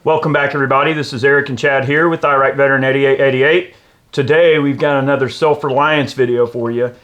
Welcome back, everybody. This is Eric and Chad here with Iraq Veteran 8888. Today, we've got another self-reliance video for you.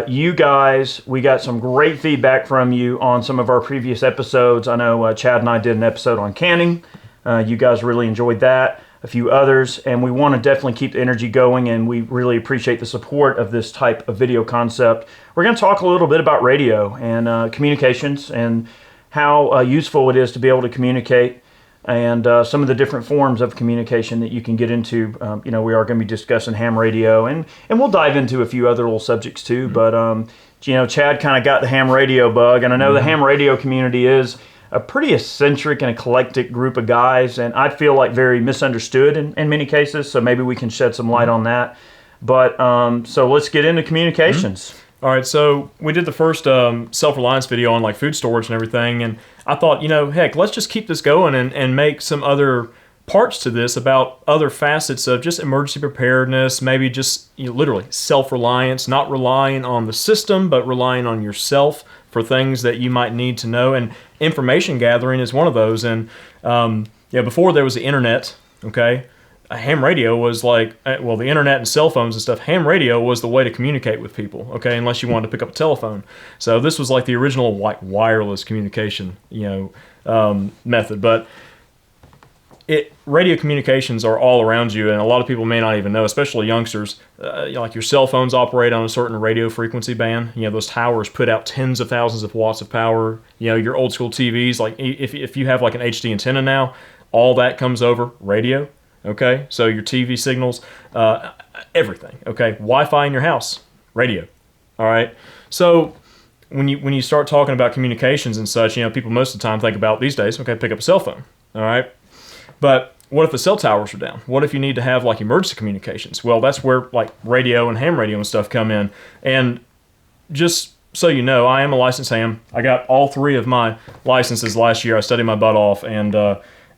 You guys, we got some great feedback from you on some of our previous episodes. I know Chad and I did an episode on canning. You guys really enjoyed that. A few others, and we want to definitely keep the energy going, and we really appreciate the support of this type of video concept. We're going to talk a little bit about radio and communications and how useful it is to be able to communicate, and some of the different forms of communication that you can get into. We are going to be discussing ham radio, and we'll dive into a few other little subjects too. But Chad kind of got the ham radio bug, and I know the ham radio community is a pretty eccentric and eclectic group of guys, and I feel like very misunderstood in many cases, so maybe we can shed some light on that. But so let's get into communications. All right, so we did the first self-reliance video on like food storage and everything, and I thought, heck, let's just keep this going and make some other parts to this about other facets of just emergency preparedness, maybe just literally self-reliance, not relying on the system, but relying on yourself for things that you might need to know. And information gathering is one of those. And before there was the internet, okay, a ham radio was like, well, the internet and cell phones and stuff, ham radio was the way to communicate with people, okay, unless you wanted to pick up a telephone. So this was like the original wireless communication, method. But radio communications are all around you, and a lot of people may not even know, especially youngsters. Like your cell phones operate on a certain radio frequency band. Those towers put out tens of thousands of watts of power. Your old school TVs, like if you have like an HD antenna now, all that comes over radio. Okay, so your TV signals, everything. Okay, Wi-Fi in your house, radio. All right, so when you start talking about communications and such, people most of the time think about these days. Okay, pick up a cell phone. All right. But what if the cell towers are down? What if you need to have like emergency communications? Well, that's where like radio and ham radio and stuff come in. And just so you know, I am a licensed ham. I got all 3 of my licenses last year. I studied my butt off, and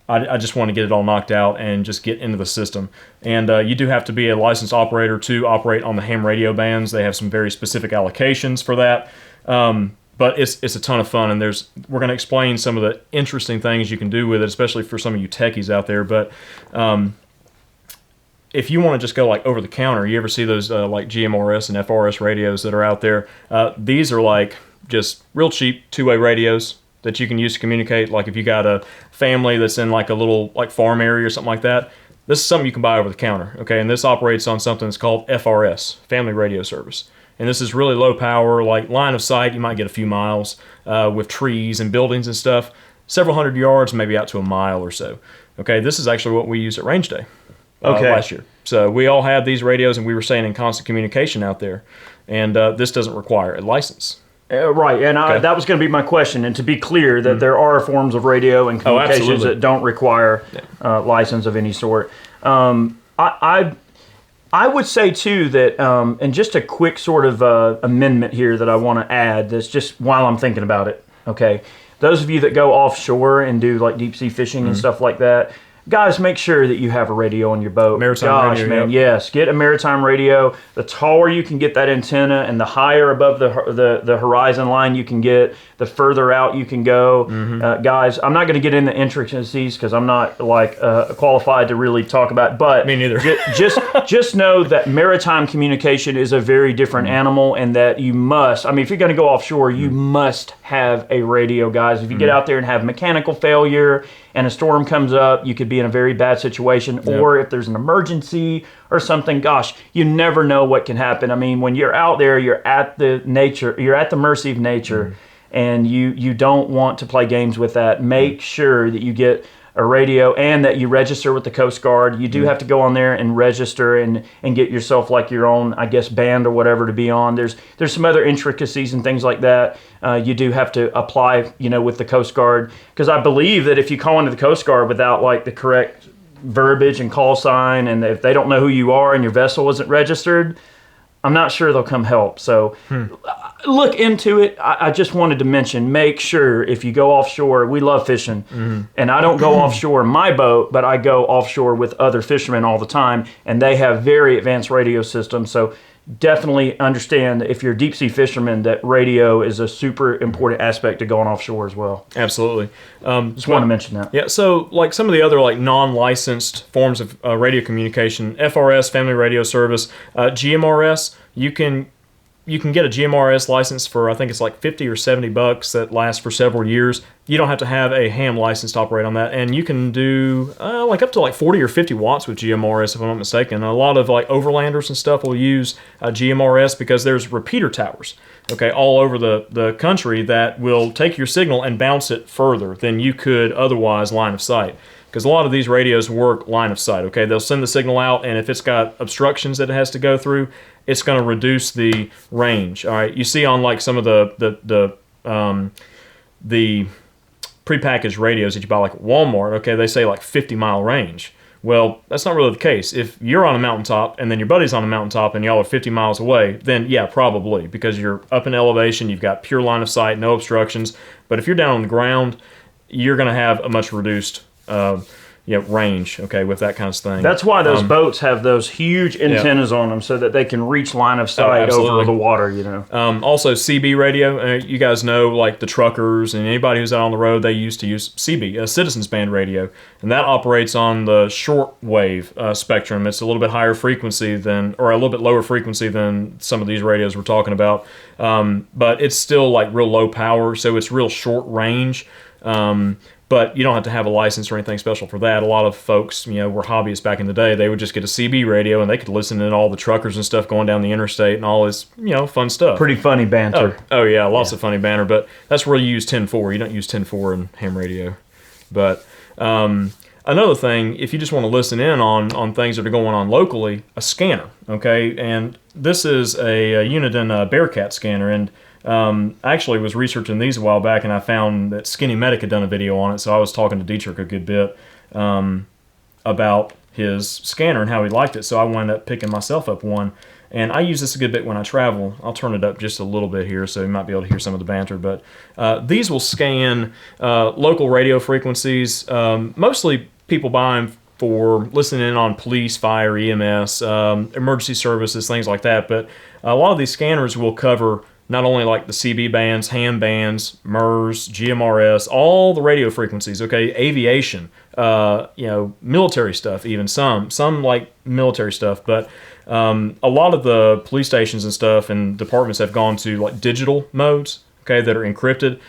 I just want to get it all knocked out and just get into the system. And you do have to be a licensed operator to operate on the ham radio bands. They have some very specific allocations for that. But it's a ton of fun, and we're going to explain some of the interesting things you can do with it, especially for some of you techies out there. But if you want to just go like over the counter, you ever see those like GMRS and FRS radios that are out there? These are like just real cheap two-way radios that you can use to communicate. Like if you got a family that's in like a little like farm area or something like that, this is something you can buy over the counter. Okay, and this operates on something that's called FRS, Family Radio Service. And this is really low power, like line of sight. You might get a few miles with trees and buildings and stuff. Several hundred yards, maybe out to a mile or so. Okay, this is actually what we used at Range Day last year. So we all had these radios, and we were staying in constant communication out there. And this doesn't require a license. Right, and that was going to be my question. And to be clear, that there are forms of radio and communications that don't require license of any sort. I would say, too, that, and just a quick sort of amendment here that I want to add, that's just while I'm thinking about it, okay? Those of you that go offshore and do like deep sea fishing and stuff like that, guys, make sure that you have a radio on your boat. Maritime radio, man, yes, get a maritime radio. The taller you can get that antenna, and the higher above the horizon line you can get, the further out you can go. Guys, I'm not going to get into intricacies because I'm not like qualified to really talk about it, but me neither. just know that maritime communication is a very different animal, and that you must, if you're going to go offshore, you must have a radio, guys. If you get out there and have mechanical failure and a storm comes up, you could be in a very bad situation. Or if there's an emergency or something, gosh, you never know what can happen. When you're out there, you're at the mercy of nature, and you don't want to play games with that. Make sure that you get a radio and that you register with the Coast Guard. You do have to go on there and register and get yourself like your own, I guess, band or whatever to be on. There's some other intricacies and things like that. You do have to apply, with the Coast Guard, because I believe that if you call into the Coast Guard without like the correct verbiage and call sign, and if they don't know who you are and your vessel isn't registered, I'm not sure they'll come help. So look into it. I just wanted to mention, make sure if you go offshore, we love fishing, and I don't go offshore in my boat, but I go offshore with other fishermen all the time, and they have very advanced radio systems. So definitely understand, if you're a deep sea fisherman, that radio is a super important aspect to going offshore as well. Absolutely. Just want to mention that. Yeah, so like some of the other like non-licensed forms of radio communication, FRS, Family Radio Service, GMRS, you can get a GMRS license for, I think it's like $50 or $70 that lasts for several years. You don't have to have a ham license to operate on that, and you can do like up to like 40 or 50 watts with GMRS, if I'm not mistaken. A lot of like overlanders and stuff will use GMRS because there's repeater towers, okay, all over the country that will take your signal and bounce it further than you could otherwise line of sight. Because a lot of these radios work line of sight, okay? They'll send the signal out, and if it's got obstructions that it has to go through, it's going to reduce the range, all right? You see on like some of the prepackaged radios that you buy like at Walmart, okay, they say like 50-mile range. Well, that's not really the case. If you're on a mountaintop and then your buddy's on a mountaintop and y'all are 50 miles away, then yeah, probably, because you're up in elevation, you've got pure line of sight, no obstructions. But if you're down on the ground, you're going to have a much reduced range, okay, with that kind of thing. That's why those boats have those huge antennas on them, so that they can reach line of sight over the water, you know. Also, CB radio, you guys know, like the truckers and anybody who's out on the road, they used to use CB, a citizens band radio, and that operates on the short wave spectrum. It's a little bit higher frequency than, or a little bit lower frequency than some of these radios we're talking about, but it's still like real low power, so it's real short range. But you don't have to have a license or anything special for that. A lot of folks, were hobbyists back in the day. They would just get a CB radio and they could listen to all the truckers and stuff going down the interstate and all this, fun stuff. Pretty funny banter. Oh yeah, lots of funny banter. But that's where you use 10.4. You don't use 10.4 in ham radio. But another thing, if you just want to listen in on things that are going on locally, a scanner, okay? And this is a Uniden Bearcat scanner, and I actually was researching these a while back, and I found that Skinny Medic had done a video on it, so I was talking to Dietrich a good bit about his scanner and how he liked it, so I wound up picking myself up one. And I use this a good bit when I travel. I'll turn it up just a little bit here so you might be able to hear some of the banter, but these will scan local radio frequencies. Mostly people buy them for listening in on police, fire, EMS, emergency services, things like that, but a lot of these scanners will cover not only like the CB bands, ham bands, MERS, GMRS, all the radio frequencies, okay, aviation, military stuff, even some like military stuff, but a lot of the police stations and stuff and departments have gone to like digital modes, okay, that are encrypted.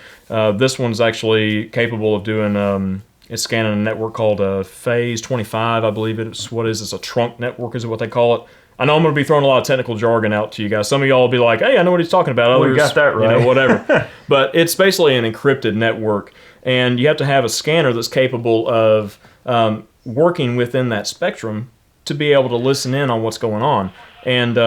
This one's actually capable of doing, it's scanning a network called Phase 25, I believe it's, it's a trunk network is what they call it. I know I'm going to be throwing a lot of technical jargon out to you guys. Some of y'all will be like, hey, I know what he's talking about. Others, you got that right. Whatever. But it's basically an encrypted network, and you have to have a scanner that's capable of working within that spectrum to be able to listen in on what's going on. And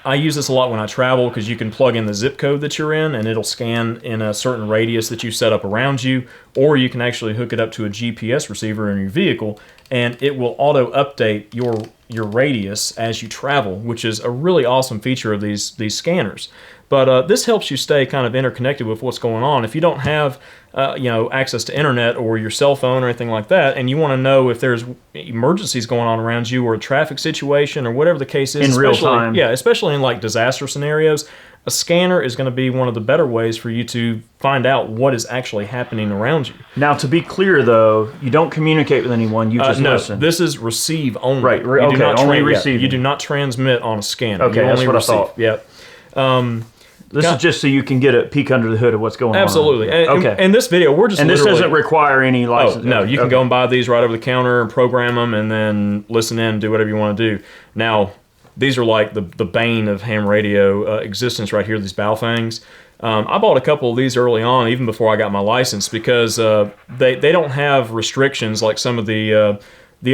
I use this a lot when I travel because you can plug in the zip code that you're in, and it'll scan in a certain radius that you set up around you, or you can actually hook it up to a GPS receiver in your vehicle, and it will auto-update your radius as you travel, which is a really awesome feature of these scanners. But this helps you stay kind of interconnected with what's going on. If you don't have access to internet or your cell phone or anything like that, and you want to know if there's emergencies going on around you or a traffic situation or whatever the case is, in real time. Yeah, especially in like disaster scenarios, a scanner is going to be one of the better ways for you to find out what is actually happening around you. Now, to be clear, though, you don't communicate with anyone. You just listen. No, this is receive only. Right. You do not only receive. You do not transmit on a scanner. Okay, that's what receive. I thought. Yep. This is just so you can get a peek under the hood of what's going on. Absolutely. And this video, we're just this doesn't require any license. Oh, no, you can go and buy these right over the counter and program them and then listen in and do whatever you want to do. Now, these are like the bane of ham radio existence right here, these Baofengs. I bought a couple of these early on, even before I got my license, because they don't have restrictions like some of the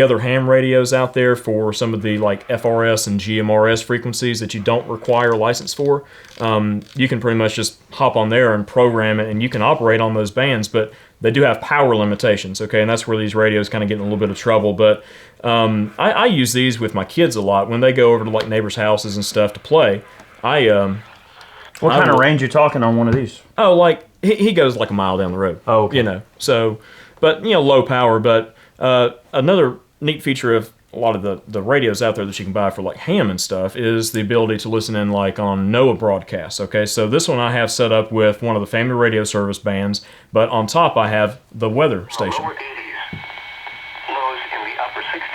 other ham radios out there for some of the like FRS and GMRS frequencies that you don't require a license for. You can pretty much just hop on there and program it, and you can operate on those bands, but they do have power limitations, okay? And that's where these radios kind of get in a little bit of trouble. But I use these with my kids a lot. When they go over to like neighbors' houses and stuff to play, what kind of range you talking on one of these? Oh, like he goes like a mile down the road. Oh, okay. So, but low power, but another neat feature of a lot of the radios out there that you can buy for like ham and stuff is the ability to listen in like on NOAA broadcasts. Okay, so this one I have set up with one of the Family Radio Service bands, but on top I have the weather station.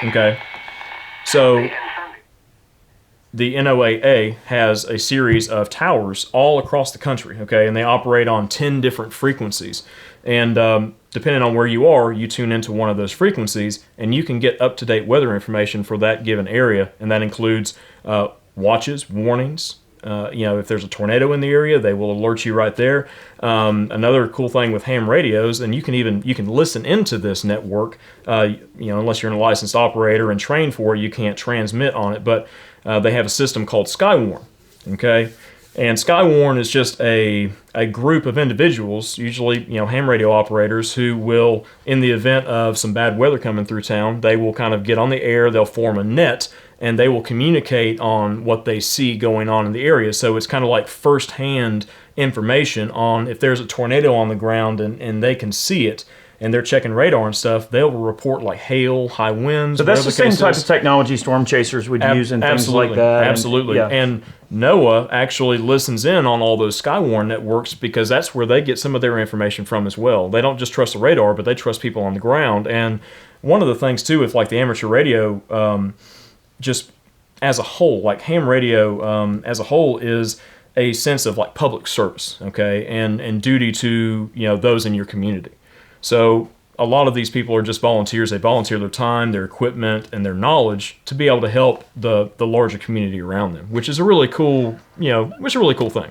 Okay, so the NOAA has a series of towers all across the country, okay, and they operate on 10 different frequencies. And depending on where you are, you tune into one of those frequencies, and you can get up-to-date weather information for that given area, and that includes watches, warnings. If there's a tornado in the area, they will alert you right there. Another cool thing with ham radios, and you can listen into this network. Unless you're a licensed operator and trained for it, you can't transmit on it. But they have a system called Skywarn. Okay, and Skywarn is just a group of individuals, usually ham radio operators, who will, in the event of some bad weather coming through town, they will kind of get on the air. They'll form a net, and they will communicate on what they see going on in the area. So it's kind of like first-hand information on if there's a tornado on the ground and they can see it, and they're checking radar and stuff, they'll report like hail, high winds. So that's the same type of technology storm chasers would use and things like that. Absolutely. And NOAA actually listens in on all those Skywarn networks because that's where they get some of their information from as well. They don't just trust the radar, but they trust people on the ground. And one of the things too with like the amateur radio, just as a whole, like ham radio as a whole is a sense of like public service, okay, and duty to those in your community. So a lot of these people are just volunteers. They volunteer their time, their equipment, and their knowledge to be able to help the larger community around them, which is a really cool, which is a really cool thing.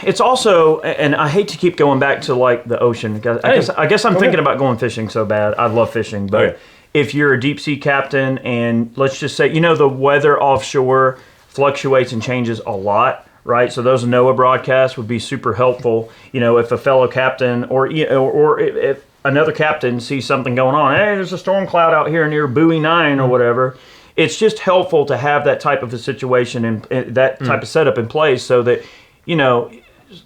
It's also, and I hate to keep going back to like the ocean. I guess I'm thinking about going fishing so bad. I love fishing, but if you're a deep sea captain and let's just say, the weather offshore fluctuates and changes a lot, right? So those NOAA broadcasts would be super helpful. If a fellow captain or if another captain sees something going on, hey, there's a storm cloud out here near buoy 9 or whatever. It's just helpful to have that type of a situation and that type of setup in place so that,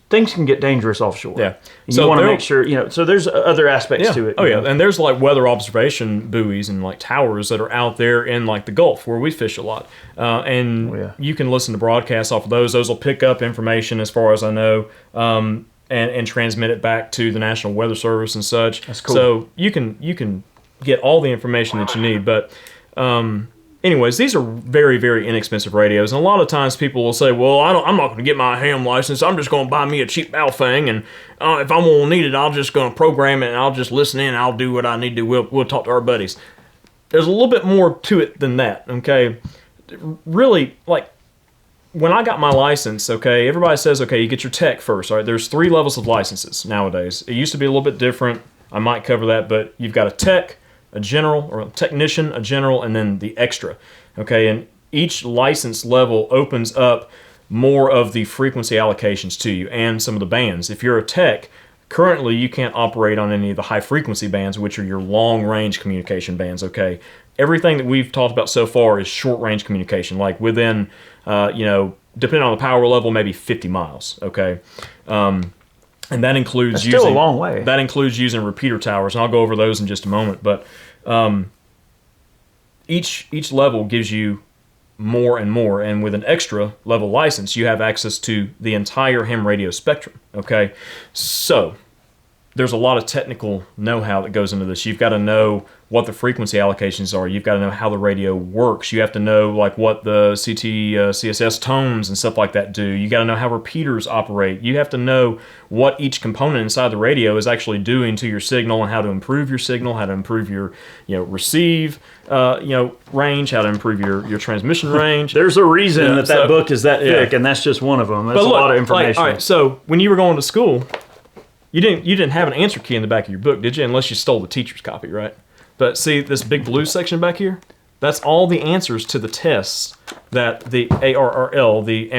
things can get dangerous offshore. Yeah. And you want to make sure, so there's other aspects to it. Oh, yeah. And there's like weather observation buoys and like towers that are out there in like the Gulf where we fish a lot. You can listen to broadcasts off of those. Those will pick up information as far as I know. And transmit it back to the National Weather Service and such. That's cool. So you can get all the information that you need. But anyways, these are very, very inexpensive radios. And a lot of times people will say, well, I'm not going to get my ham license. I'm just going to buy me a cheap Baofeng. And if I'm going to need it, I'm just going to program it and I'll just listen in and I'll do what I need to. We'll talk to our buddies. There's a little bit more to it than that, okay? Really, like, when I got my license, okay, everybody says, okay, you get your tech first, all right? There's 3 levels of licenses nowadays. It used to be a little bit different. I might cover that, but you've got a tech, a general, or a technician, a general, and then the extra, okay? And each license level opens up more of the frequency allocations to you and some of the bands. If you're a tech, currently you can't operate on any of the high-frequency bands, which are your long-range communication bands, okay? Everything that we've talked about so far is short-range communication, like within, depending on the power level, maybe 50 miles, okay? And that includes That's still a long way. That includes using repeater towers, and I'll go over those in just a moment. But each level gives you more and more, and with an extra level license, you have access to the entire ham radio spectrum, okay? So there's a lot of technical know-how that goes into this. You've got to know what the frequency allocations are. You've got to know how the radio works. You have to know like what the CSS tones and stuff like that do. You got to know how repeaters operate. You have to know what each component inside the radio is actually doing to your signal and how to improve your signal, how to improve your receive range, how to improve your transmission range. There's a reason that book is that thick, and that's just one of them. That's a lot of information. All right, so when you were going to school, you didn't have an answer key in the back of your book, did you? Unless you stole the teacher's copy, right? But see this big blue section back here? That's all the answers to the tests that the ARRL, the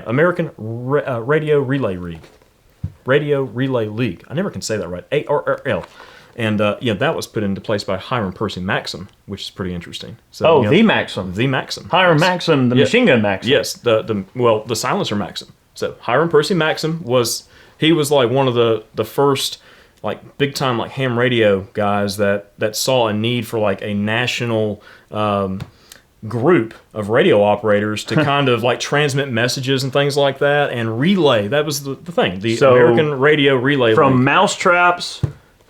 American Radio Relay League. I never can say that right. ARRL. And that was put into place by Hiram Percy Maxim, which is pretty interesting. So, the Maxim. The Maxim. Hiram Maxim, the machine gun Maxim. Yes, the silencer Maxim. So Hiram Percy Maxim was like one of the first like big time like ham radio guys that saw a need for like a national group of radio operators to kind of like transmit messages and things like that and relay. That was the thing. The American Radio Relay from League. mousetraps.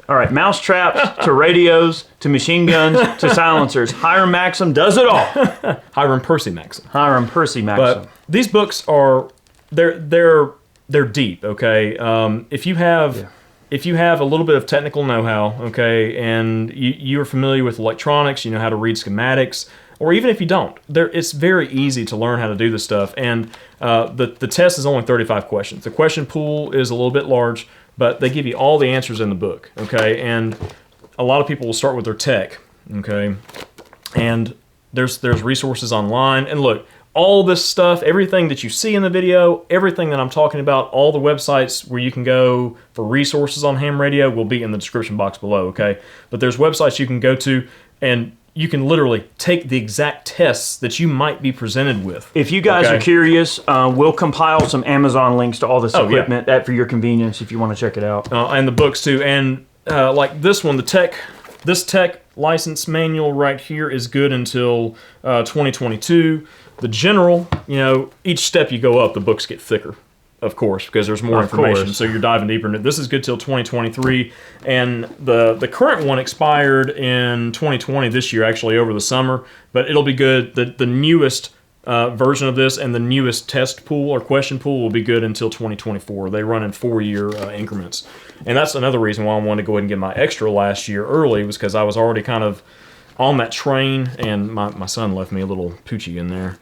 All right, mousetraps to radios to machine guns to silencers. Hiram Maxim does it all. Hiram Percy Maxim. Hiram Percy Maxim. But these books are they're deep. Okay, if you have a little bit of technical know-how, okay, and you're familiar with electronics, you know how to read schematics, or even if you don't, it's very easy to learn how to do this stuff. And the test is only 35 questions. The question pool is a little bit large, but they give you all the answers in the book, okay? And a lot of people will start with their tech, okay? And there's resources online. And look, all this stuff, everything that you see in the video, everything that I'm talking about, all the websites where you can go for resources on ham radio will be in the description box below, okay? But there's websites you can go to, and you can literally take the exact tests that you might be presented with. If you guys are curious, we'll compile some Amazon links to all this equipment for your convenience if you want to check it out. And the books too. And like this one, this tech license manual right here is good until 2022. The general, you know, each step you go up, the books get thicker. Of course, because there's more information, so you're diving deeper into it. This is good till 2023, and the current one expired in 2020 this year, actually over the summer, but it'll be good. The newest version of this and the newest test pool or question pool will be good until 2024. They run in 4-year increments, and that's another reason why I wanted to go ahead and get my extra last year early, was because I was already kind of on that train, and my son left me a little poochie in there.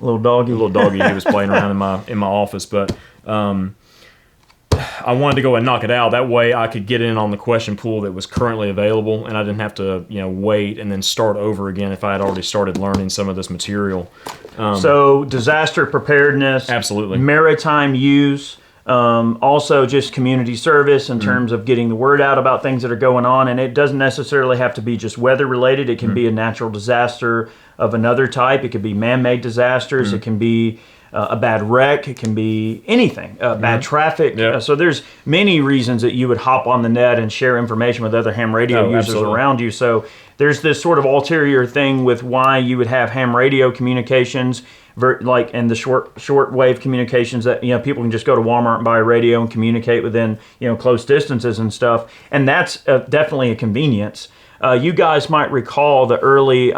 Little doggy. He was playing around in my office, but I wanted to go and knock it out. That way I could get in on the question pool that was currently available, and I didn't have to, you know, wait and then start over again if I had already started learning some of this material. So disaster preparedness, absolutely, maritime use, also just community service in terms of getting the word out about things that are going on, and it doesn't necessarily have to be just weather related. It can be a natural disaster of another type. It could be man-made disasters. It can be a bad wreck. It can be anything, bad traffic. So there's many reasons that you would hop on the net and share information with other ham radio users around you. So there's this sort of ulterior thing with why you would have ham radio communications, like in the short wave communications that, you know, people can just go to Walmart and buy a radio and communicate within, you know, close distances and stuff. And that's definitely a convenience. You guys might recall the early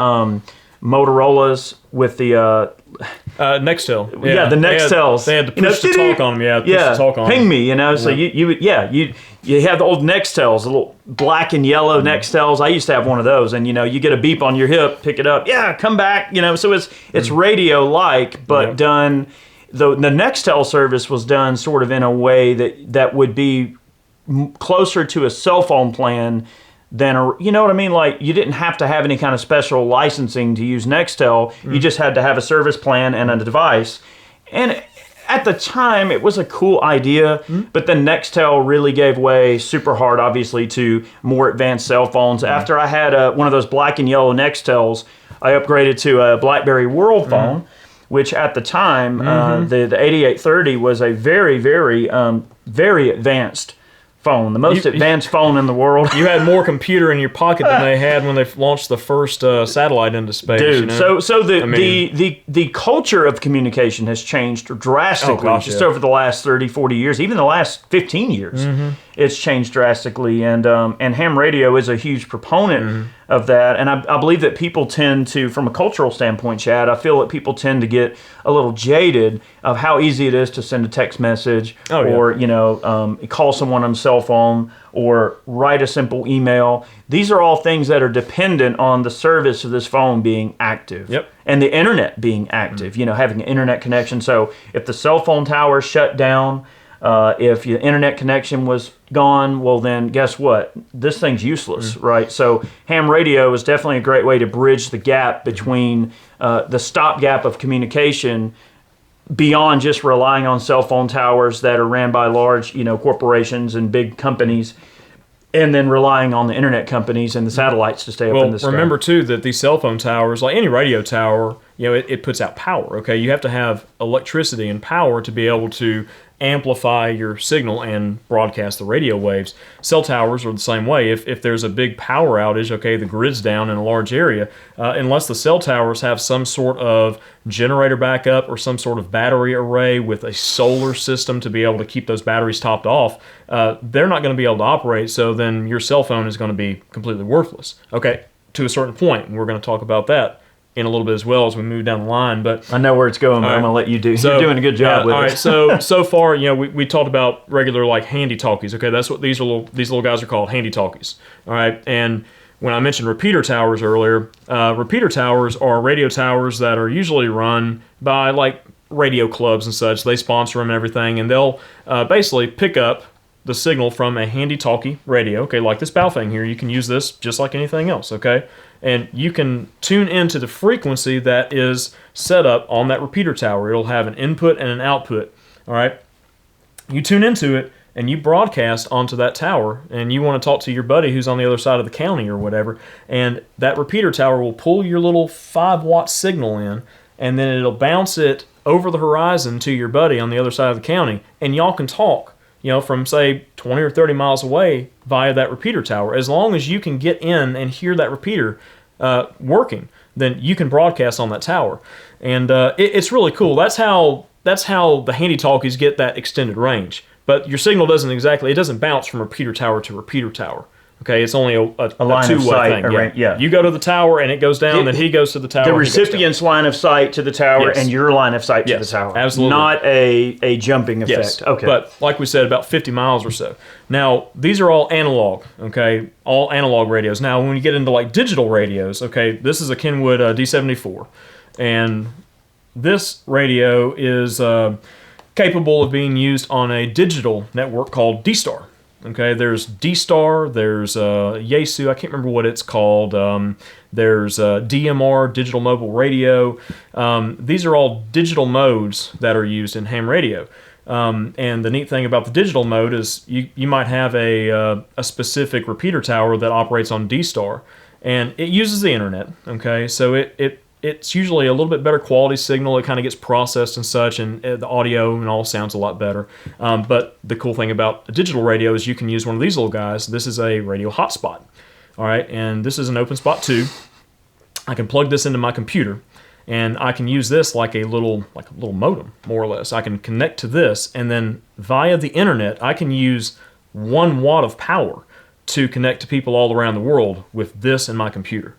Motorola's with the Nextel. The Nextels. They had to push to talk on them. Push to talk on ping them. me, you know. So you have the old Nextels, the little black and yellow Nextels. I used to have one of those, and you know, you get a beep on your hip, pick it up, come back, you know. So it's radio like, but done. The Nextel service was done sort of in a way that would be closer to a cell phone plan than you know what I mean? Like, you didn't have to have any kind of special licensing to use Nextel. You just had to have a service plan and a device. And at the time, it was a cool idea, but then Nextel really gave way super hard, obviously, to more advanced cell phones. After I had one of those black and yellow Nextels, I upgraded to a BlackBerry World phone, which at the time, the 8830 was a very, very, very advanced phone, the most advanced phone in the world. You had more computer in your pocket than they had when they launched the first satellite into space. Dude, you know? so the culture of communication has changed drastically over the last 30, 40 years, even the last 15 years. It's changed drastically, and ham radio is a huge proponent of that. And I believe that people tend to, from a cultural standpoint, Chad, I feel that people tend to get a little jaded of how easy it is to send a text message or, you know, call someone on a cell phone or write a simple email. These are all things that are dependent on the service of this phone being active and the internet being active, you know, having an internet connection. So if the cell phone tower shut down, if your internet connection was gone, well then guess what? This thing's useless, right? So ham radio is definitely a great way to bridge the gap between the stopgap of communication beyond just relying on cell phone towers that are ran by large, you know, corporations and big companies, and then relying on the internet companies and the satellites to stay up in the sky. Remember too that these cell phone towers, like any radio tower, you know, it puts out power. Okay, you have to have electricity and power to be able to amplify your signal and broadcast the radio waves. Cell towers are the same way. If there's a big power outage, okay, the grid's down in a large area, unless the cell towers have some sort of generator backup or some sort of battery array with a solar system to be able to keep those batteries topped off, they're not going to be able to operate, so then your cell phone is going to be completely worthless. Okay, to a certain point, and we're going to talk about that in a little bit as well as we move down the line. But I know where it's going, but I'm going to let you do. So, you're doing a good job with it. All right, so far, we talked about regular like handy talkies. Okay, that's what these little guys are called, handy talkies. All right, and when I mentioned repeater towers earlier, repeater towers are radio towers that are usually run by like radio clubs and such. They sponsor them and everything, and they'll basically pick up the signal from a handy talkie radio. Okay, like this Baofeng here, you can use this just like anything else. Okay. And you can tune into the frequency that is set up on that repeater tower. It'll have an input and an output. All right. You tune into it and you broadcast onto that tower, and you want to talk to your buddy who's on the other side of the county or whatever, and that repeater tower will pull your little 5-watt signal in, and then it'll bounce it over the horizon to your buddy on the other side of the county, and y'all can talk, from say 20 or 30 miles away via that repeater tower. As long as you can get in and hear that repeater working, then you can broadcast on that tower. And it's really cool. That's how the handy talkies get that extended range. But your signal doesn't bounce from repeater tower to repeater tower. Okay, it's only a line of two-way sight thing. Yeah. You go to the tower and it goes down, then he goes to the tower. The recipient's line of sight to the tower, Yes. and your line of sight to Yes, the tower. absolutely. Not a jumping effect. Yes. Okay. But like we said, about 50 miles or so. Now, these are all analog, okay? All analog radios. Now, when you get into like digital radios, okay, this is a Kenwood D74. And this radio is capable of being used on a digital network called D-Star. Okay, there's D-Star, there's Yaesu, I can't remember what it's called, there's DMR, Digital Mobile Radio. These are all digital modes that are used in ham radio. And the neat thing about the digital mode is you might have a specific repeater tower that operates on D-Star, and it uses the internet, okay? So it's usually a little bit better quality signal. It kind of gets processed and such, and the audio and all sounds a lot better. But the cool thing about a digital radio is you can use one of these little guys. This is a radio hotspot. All right, and this is an open spot 2. I can plug this into my computer, and I can use this like a little modem, more or less. I can connect to this, and then via the internet, I can use 1 watt of power to connect to people all around the world with this in my computer.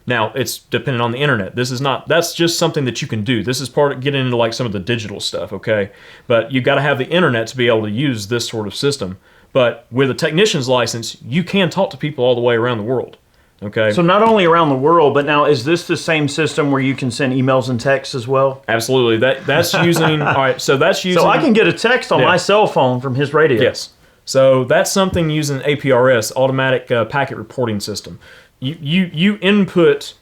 Now, it's dependent on the internet. That's just something that you can do. This is part of getting into like some of the digital stuff, okay? But you got to have the internet to be able to use this sort of system. But with a technician's license, you can talk to people all the way around the world, okay? So not only around the world, but now is this the same system where you can send emails and texts as well? Absolutely. That's using, all right, so that's using... So I can get a text on my cell phone from his radio. Yes. So that's something using APRS, Automatic Packet Reporting System. You input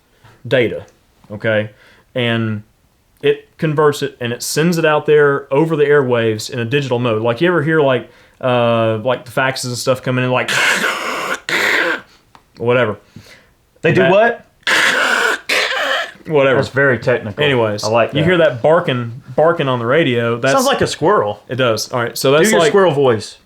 data, okay, and it converts it and it sends it out there over the airwaves in a digital mode. Like you ever hear like the faxes and stuff coming in like whatever. They do what? Whatever. That's very technical. Anyways, I like that. You hear that barking on the radio. That sounds like a squirrel. It does. All right, so that's do your like squirrel voice.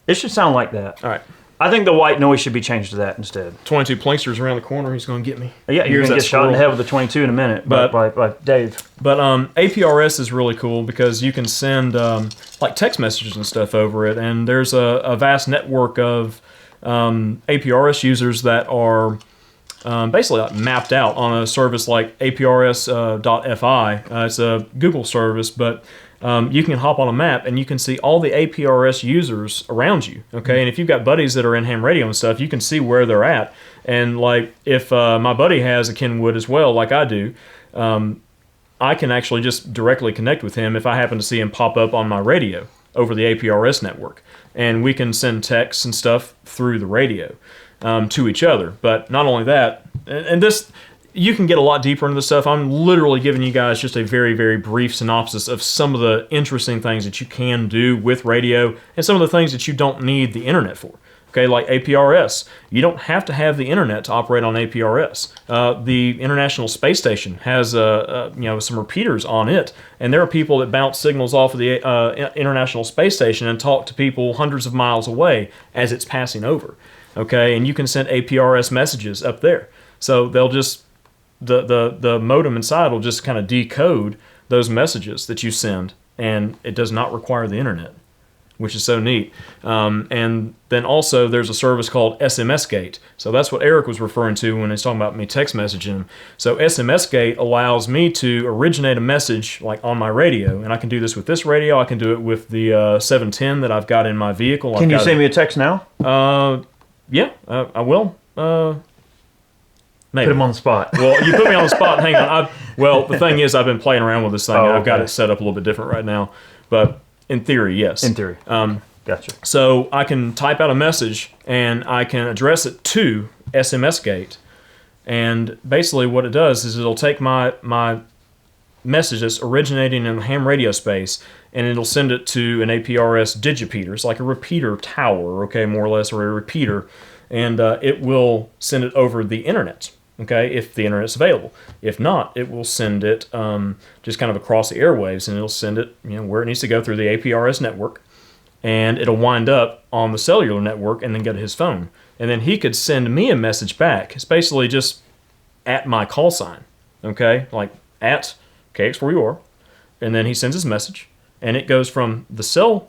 It should sound like that. All right. I think the white noise should be changed to that instead. 22 Plinksters around the corner. He's going to get me. Yeah, you're going to get shot in the head with a 22 in a minute by Dave. But APRS is really cool because you can send like text messages and stuff over it. And there's a vast network of APRS users that are basically like mapped out on a service like APRS.fi. It's a Google service, but you can hop on a map and you can see all the APRS users around you, okay? And if you've got buddies that are in ham radio and stuff, you can see where they're at. And like if my buddy has a Kenwood as well, like I do, I can actually just directly connect with him if I happen to see him pop up on my radio over the APRS network. And we can send texts and stuff through the radio to each other. But not only that, and this... You can get a lot deeper into this stuff. I'm literally giving you guys just a very, very brief synopsis of some of the interesting things that you can do with radio and some of the things that you don't need the internet for. Okay, like APRS. You don't have to have the internet to operate on APRS. The International Space Station has some repeaters on it, and there are people that bounce signals off of the International Space Station and talk to people hundreds of miles away as it's passing over. Okay, and you can send APRS messages up there. So they'll just the modem inside will just kind of decode those messages that you send, and it does not require the internet, which is so neat. And then also there's a service called SMSgate. So that's what Eric was referring to when he's talking about me text messaging him. So SMSgate allows me to originate a message like on my radio, and I can do this with this radio. I can do it with the 710 that I've got in my vehicle. Can you send me a text now? Yeah, I will. Maybe. Put him on the spot. Well, you put me on the spot. Hang on. Well, the thing is, I've been playing around with this thing. Oh, And I've got okay. it set up a little bit different right now. But in theory, yes. In theory. Gotcha. So I can type out a message, and I can address it to SMSgate. And basically what it does is it'll take my message that's originating in the ham radio space, and it'll send it to an APRS digipeater. It's like a repeater tower, okay, more or less, or a repeater. And it will send it over the internet. Okay, if the internet's available. If not, it will send it just kind of across the airwaves, and it'll send it where it needs to go through the APRS network, and it'll wind up on the cellular network and then go to his phone. And then he could send me a message back. It's basically just at my call sign, okay, like at KX4UR, and then he sends his message, and it goes from the cell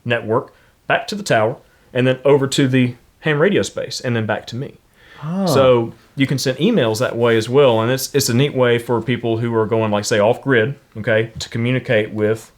network back to the tower, and then over to the ham radio space, and then back to me. Oh. So you can send emails that way as well, and it's a neat way for people who are going, like, say, off-grid, okay, to communicate with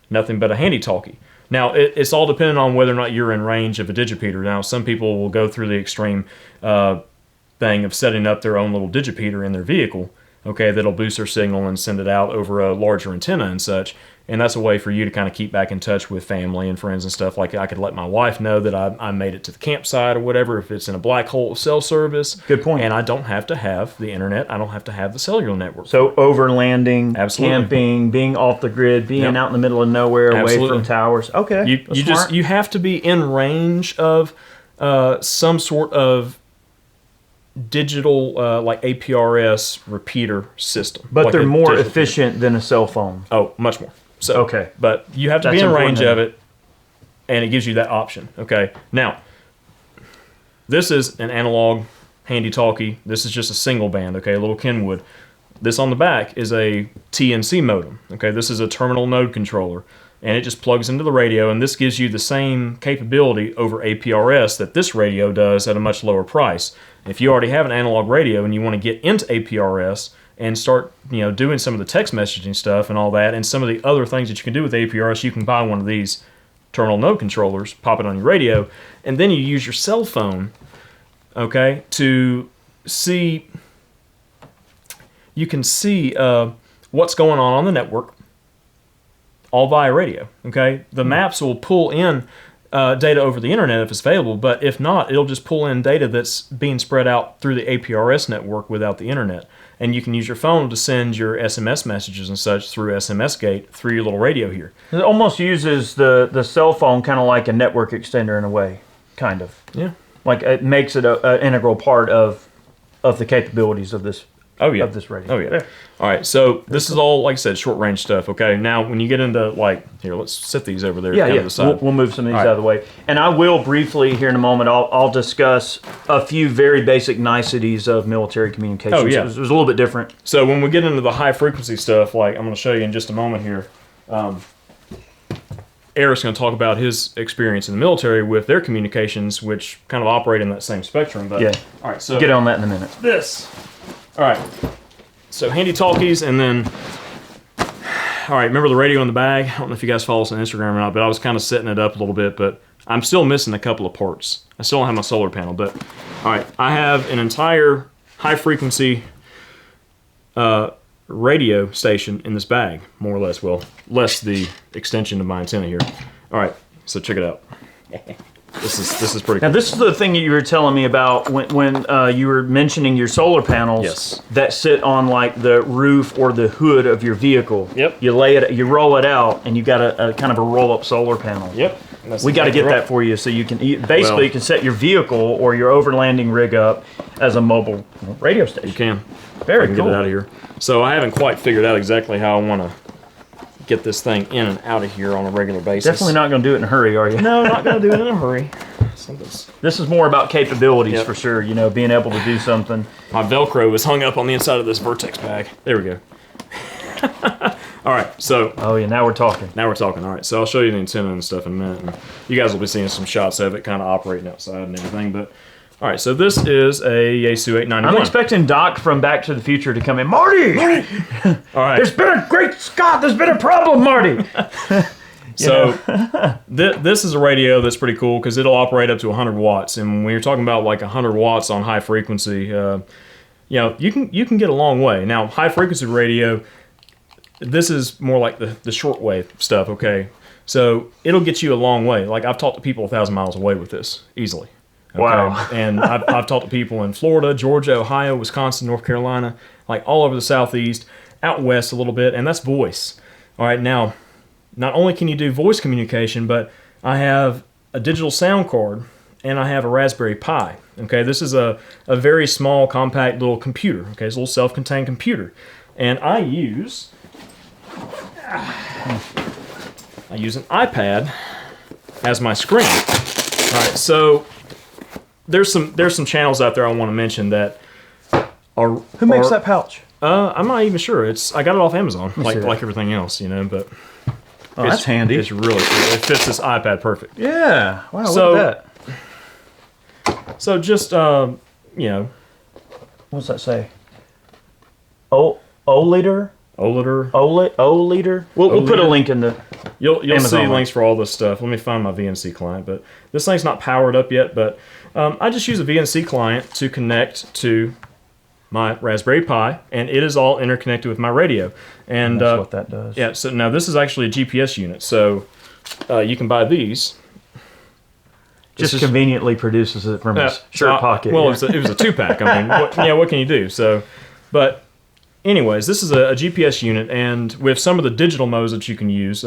nothing but a handy-talkie. Now, it's all dependent on whether or not you're in range of a digipeater. Now, some people will go through the extreme thing of setting up their own little digipeater in their vehicle, okay, that'll boost their signal and send it out over a larger antenna and such. And that's a way for you to kind of keep back in touch with family and friends and stuff. Like I could let my wife know that I made it to the campsite or whatever if it's in a black hole cell service. Good point. And I don't have to have the internet. I don't have to have the cellular network. So overlanding, Absolutely. camping, being off the grid, being Yep. out in the middle of nowhere, Absolutely. away from towers. Okay, You have to be in range of some sort of digital like APRS repeater system. but like they're a more digital efficient than a cell phone. Oh, much more. So, Okay. But you have to That's be in important range then. of it, and it gives you that option. Okay. Now, this is an analog handy-talkie. This is just a single band, okay, a little Kenwood. This on the back is a TNC modem. Okay, this is a terminal node controller, and it just plugs into the radio, and this gives you the same capability over APRS that this radio does at a much lower price. If you already have an analog radio and you want to get into APRS and start, doing some of the text messaging stuff and all that, and some of the other things that you can do with APRS, you can buy one of these terminal node controllers, pop it on your radio, and then you use your cell phone, okay, to see. You can see what's going on the network, all via radio. Okay, the maps will pull in data over the internet if it's available, but if not, it'll just pull in data that's being spread out through the APRS network without the internet. And you can use your phone to send your SMS messages and such through SMSgate through your little radio here. It almost uses the cell phone kind of like a network extender in a way, kind of. Yeah. Like it makes it an integral part of the capabilities of this. Oh yeah. Of this radio. Oh yeah. All right. So this is all, like I said, short range stuff. Okay. Now when you get into here, let's set these over there. Yeah, kind yeah. of the side. We'll move some of these All right. out of the way, and I will briefly here in a moment. I'll discuss a few very basic niceties of military communications. Oh, yeah. It was a little bit different. So when we get into the high frequency stuff, like I'm going to show you in just a moment here, Eric's going to talk about his experience in the military with their communications, which kind of operate in that same spectrum. But Yeah. all right, so Get on that in a minute. this. All right, so handy talkies, and then all right. Remember the radio in the bag? I don't know if you guys follow us on Instagram or not, but I was kind of setting it up a little bit, but I'm still missing a couple of parts. I still don't have my solar panel, but all right, I have an entire high frequency radio station in this bag, more or less. Well, less the extension of my antenna here. All right, so check it out. This is pretty Now, cool. this is the thing that you were telling me about when you were mentioning your solar panels Yes. that sit on like the roof or the hood of your vehicle. Yep. You roll it out, and you got a kind of a roll-up solar panel. Yep. We got to get that for you so you can basically you can set your vehicle or your overlanding rig up as a mobile radio station. You can. Very cool. Get it out of here. So I haven't quite figured out exactly how I want to get this thing in and out of here on a regular basis. Definitely not going to do it in a hurry, are you? No, not going to do it in a hurry. This is more about capabilities for sure, you know, being able to do something. My Velcro is hung up on the inside of this Vertex bag. There we go. All right, so... Oh, yeah, now we're talking. Now we're talking. All right, so I'll show you the antenna and stuff in a minute. And you guys will be seeing some shots of it kind of operating outside and everything. But all right, so this is a Yaesu 891. I'm expecting Doc from Back to the Future to come in. Marty! All right. There's been a great Scott. There's been a problem, Marty. So this is a radio that's pretty cool because it'll operate up to 100 watts. And when you're talking about like 100 watts on high frequency, you know, you can get a long way. Now, high frequency radio, this is more like the shortwave stuff, okay? So it'll get you a long way. Like I've talked to people 1,000 miles away with this easily. Okay? Wow. And I've talked to people in Florida, Georgia, Ohio, Wisconsin, North Carolina, like all over the Southeast, out west a little bit, and that's voice. All right, now, not only can you do voice communication, but I have a digital sound card and I have a Raspberry Pi. Okay, this is a very small, compact little computer. Okay, it's a little self-contained computer. And I use an iPad as my screen. All right, so there's some channels out there I want to mention that are... Who makes that pouch? I'm not even sure. I got it off Amazon, like everything else, you know, but... Oh, that's handy. It's really cool. It fits this iPad perfect. Yeah. Wow, look at that. So just, you know... What's that say? O-liter? O-liter? We'll put a link in the You'll Amazon see links for all this stuff. Let me find my VNC client, but this thing's not powered up yet, but I just use a VNC client to connect to my Raspberry Pi, and it is all interconnected with my radio. And that's what that does. Yeah, so now this is actually a GPS unit, so you can buy these. Just conveniently produces it from his shirt pocket. Well, it was a two-pack. I mean, what can you do? So, but anyways, this is a GPS unit, and with some of the digital modes that you can use,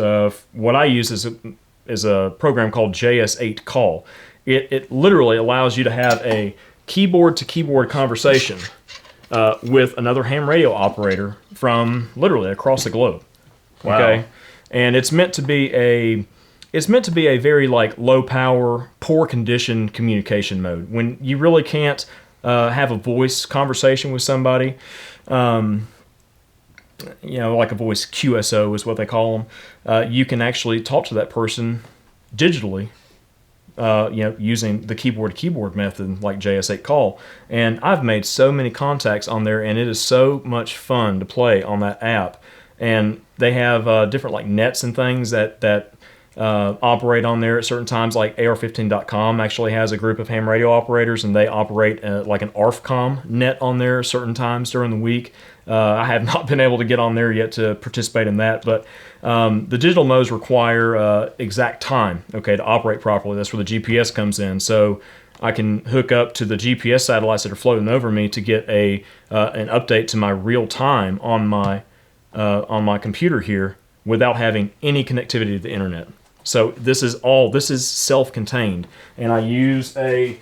what I use is a program called JS8 Call. It literally allows you to have a keyboard-to-keyboard conversation with another ham radio operator from literally across the globe. Wow. Okay, and it's meant to be a very like low power, poor condition communication mode when you really can't have a voice conversation with somebody. You know, like a voice QSO is what they call them. You can actually talk to that person digitally. You know, using the keyboard-to-keyboard method like JS8 Call. And I've made so many contacts on there, and it is so much fun to play on that app. And they have different like nets and things that operate on there at certain times. Like AR15.com actually has a group of ham radio operators, and they operate like an ARFCOM net on there certain times during the week. I have not been able to get on there yet to participate in that, but the digital modes require exact time, okay, to operate properly. That's where the GPS comes in. So I can hook up to the GPS satellites that are floating over me to get an update to my real time on my computer here without having any connectivity to the internet. So this is self-contained, and I use a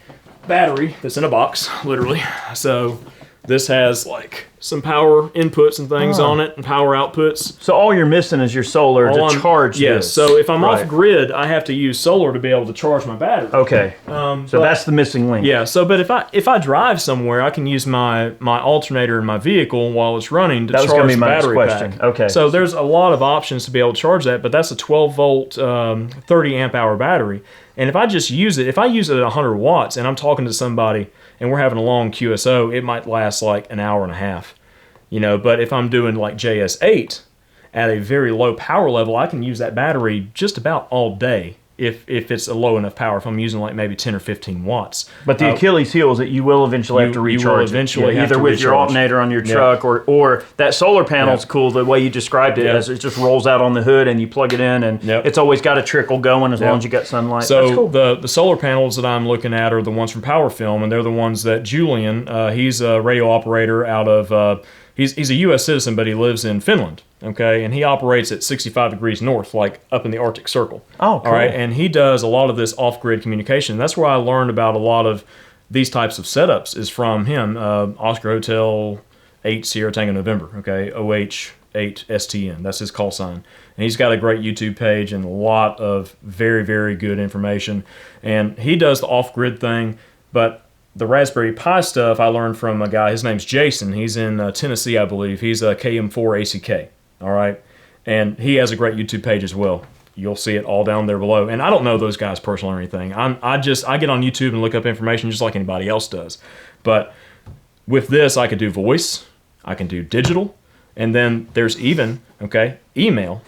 battery that's in a box, literally. So this has like some power inputs and things on it and power outputs. So all you're missing is your solar to charge this. So if I'm off grid, I have to use solar to be able to charge my battery. Okay. So that's the missing link. Yeah. So, but if I drive somewhere, I can use my alternator in my vehicle while it's running to charge the battery pack. Okay. So there's a lot of options to be able to charge that, but that's a 12 volt, 30 amp hour battery. And if I just use it, if I use it at 100 watts and I'm talking to somebody and we're having a long QSO, it might last like an hour and a half. You know, but if I'm doing like JS8 at a very low power level, I can use that battery just about all day if it's a low enough power, if I'm using like maybe 10 or 15 watts. But the Achilles heel is that you will eventually have to recharge you will eventually have either to with your alternator on your truck or that solar panel's cool the way you described it, as it just rolls out on the hood and you plug it in and it's always got a trickle going as long as you got sunlight. So that's cool. the solar panels that I'm looking at are the ones from PowerFilm, and they're the ones that Julian, he's a radio operator out of... He's a U.S. citizen, but he lives in Finland, okay, and he operates at 65 degrees north, like up in the Arctic Circle. Oh, cool. All right, and he does a lot of this off-grid communication. That's where I learned about a lot of these types of setups is from him. Oscar Hotel 8 Sierra Tango November, okay, OH8STN. That's his call sign. And he's got a great YouTube page and a lot of very, very good information. And he does the off-grid thing, but the Raspberry Pi stuff I learned from a guy, his name's Jason. He's in Tennessee, I believe. He's a KM4ACK, all right? And he has a great YouTube page as well. You'll see it all down there below. And I don't know those guys personally or anything. I get on YouTube and look up information just like anybody else does. But with this, I could do voice, I can do digital, and then there's even, okay, email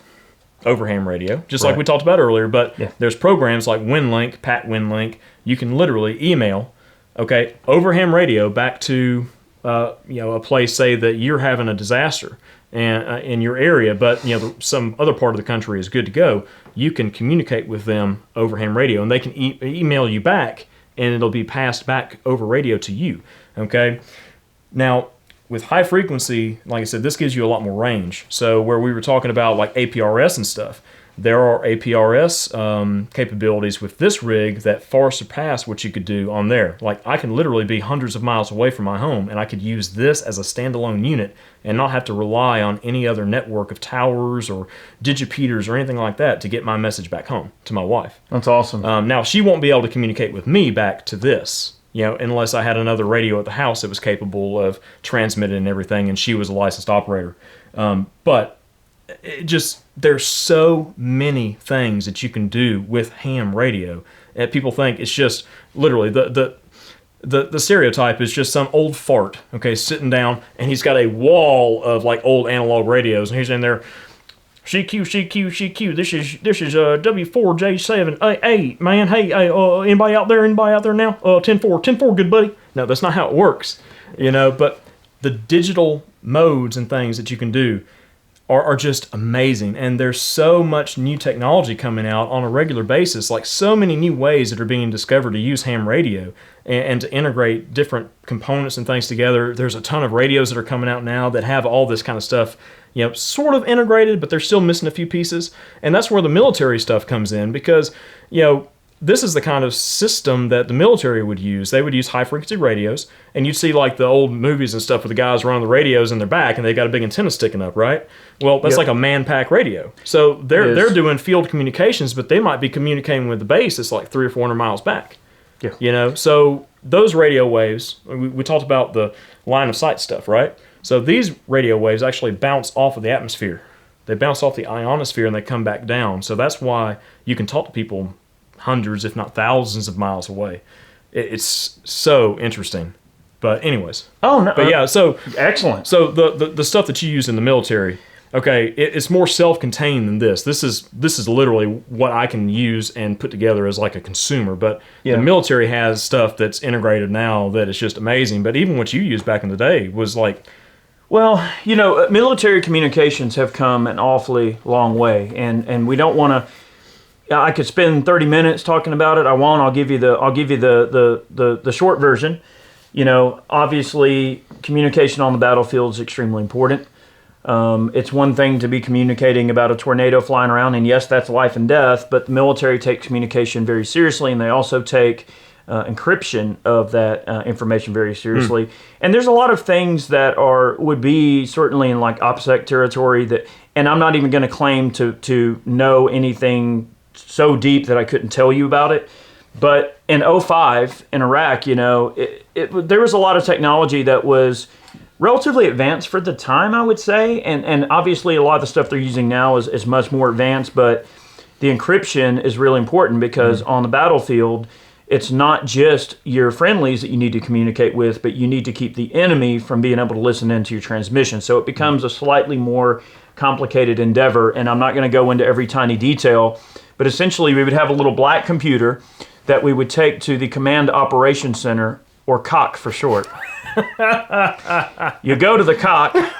over ham radio, just like we talked about earlier. But there's programs like WinLink, Pat WinLink. You can literally email, okay, over ham radio back to a place, say that you're having a disaster and in your area, but some other part of the country is good to go. You can communicate with them over ham radio, and they can email you back, and it'll be passed back over radio to you. Okay, now with high frequency, like I said, this gives you a lot more range. So where we were talking about like APRS and stuff, there are APRS capabilities with this rig that far surpass what you could do on there. Like I can literally be hundreds of miles away from my home, and I could use this as a standalone unit and not have to rely on any other network of towers or digipeaters or anything like that to get my message back home to my wife. That's awesome. Now, she won't be able to communicate with me back to this, unless I had another radio at the house that was capable of transmitting and everything, and she was a licensed operator. But there's so many things that you can do with ham radio. And people think it's just literally the stereotype is just some old fart, okay, sitting down, and he's got a wall of like old analog radios, and he's in there, CQ, this is W4J7A8, man. Hey, anybody out there now? 10-4, good buddy. No, that's not how it works, but the digital modes and things that you can do are just amazing. And there's so much new technology coming out on a regular basis, like so many new ways that are being discovered to use ham radio and to integrate different components and things together. There's a ton of radios that are coming out now that have all this kind of stuff, sort of integrated, but they're still missing a few pieces. And that's where the military stuff comes in, because, this is the kind of system that the military would use. They would use high-frequency radios, and you'd see like the old movies and stuff where the guys running the radios in their back, and they got a big antenna sticking up, right? Well, that's like a man-pack radio. So they're doing field communications, but they might be communicating with the base that's like 300 or 400 miles back. Yeah. So those radio waves, we talked about the line of sight stuff, right? So these radio waves actually bounce off of the atmosphere. They bounce off the ionosphere, and they come back down. So that's why you can talk to people hundreds, if not thousands of miles away. It's so interesting. But anyways. Oh, no. But yeah, so. Excellent. So the stuff that you use in the military, okay, it's more self-contained than this. This is literally what I can use and put together as like a consumer. But the military has stuff that's integrated now that is just amazing. But even what you used back in the day was like. Well, military communications have come an awfully long way, and we don't want to. I could spend 30 minutes talking about it. I won't. I'll give you the short version. Obviously, communication on the battlefield is extremely important. It's one thing to be communicating about a tornado flying around, and yes, that's life and death. But the military takes communication very seriously, and they also take encryption of that information very seriously. And there's a lot of things that would be certainly in like OPSEC territory that, and I'm not even going to claim to know anything so deep that I couldn't tell you about it. But in 2005 in Iraq, there was a lot of technology that was relatively advanced for the time, I would say. And obviously a lot of the stuff they're using now is much more advanced, but the encryption is really important because on the battlefield, it's not just your friendlies that you need to communicate with, but you need to keep the enemy from being able to listen into your transmission. So it becomes a slightly more complicated endeavor, and I'm not going to go into every tiny detail, but essentially we would have a little black computer that we would take to the Command Operations Center, or COC for short. You go to the COC,